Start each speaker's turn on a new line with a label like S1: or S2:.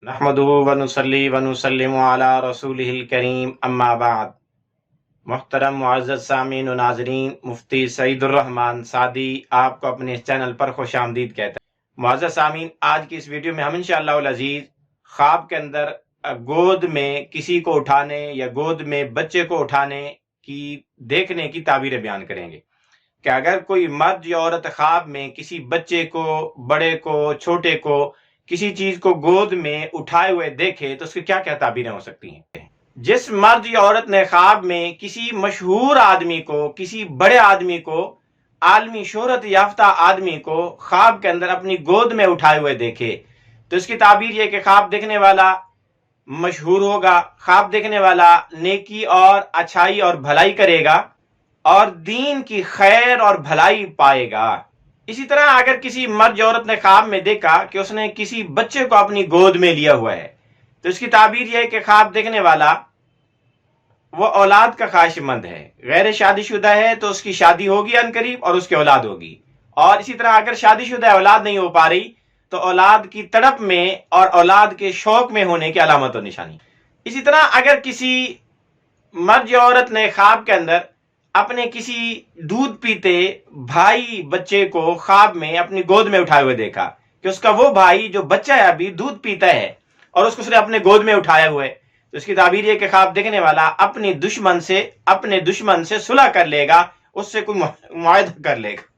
S1: نحمدہ ونصلی ونسلم علی رسولہ الکریم اما بعد۔ محترم معزز سامعین و ناظرین، مفتی سعید الرحمن سعدی آپ کو اپنے اس چینل پر خوش آمدید کہتا ہے۔ معزز سامعین، آج کی اس ویڈیو میں ہم انشاءاللہ العزیز خواب کے اندر گود میں کسی کو اٹھانے یا گود میں بچے کو اٹھانے کی دیکھنے کی تعبیریں بیان کریں گے کہ اگر کوئی مرد یا عورت خواب میں کسی بچے کو، بڑے کو، چھوٹے کو، کسی چیز کو گود میں اٹھائے ہوئے دیکھے تو اس کی کیا کیا تعبیریں ہو سکتی ہیں۔ جس مرد یا عورت نے خواب میں کسی مشہور آدمی کو، کسی بڑے آدمی کو، عالمی شہرت یافتہ آدمی کو خواب کے اندر اپنی گود میں اٹھائے ہوئے دیکھے تو اس کی تعبیر یہ کہ خواب دیکھنے والا مشہور ہوگا، خواب دیکھنے والا نیکی اور اچھائی اور بھلائی کرے گا اور دین کی خیر اور بھلائی پائے گا۔ اسی طرح اگر کسی مرد یا عورت نے خواب میں دیکھا کہ اس نے کسی بچے کو اپنی گود میں لیا ہوا ہے تو اس کی تعبیر یہ ہے کہ خواب دیکھنے والا وہ اولاد کا خواہش مند ہے، غیر شادی شدہ ہے تو اس کی شادی ہوگی عنقریب اور اس کی اولاد ہوگی، اور اسی طرح اگر شادی شدہ اولاد نہیں ہو پا رہی تو اولاد کی تڑپ میں اور اولاد کے شوق میں ہونے کی علامت و نشانی۔ اسی طرح اگر کسی مرد یا عورت نے خواب کے اندر اپنے کسی دودھ پیتے بھائی بچے کو خواب میں اپنی گود میں اٹھائے ہوئے دیکھا کہ اس کا وہ بھائی جو بچہ ہے ابھی دودھ پیتا ہے اور اس نے اپنے گود میں اٹھایا ہوا ہے تو اس کی تعبیر یہ کہ خواب دیکھنے والا اپنے دشمن سے صلح کر لے گا، اس سے کوئی معاہدہ کر لے گا۔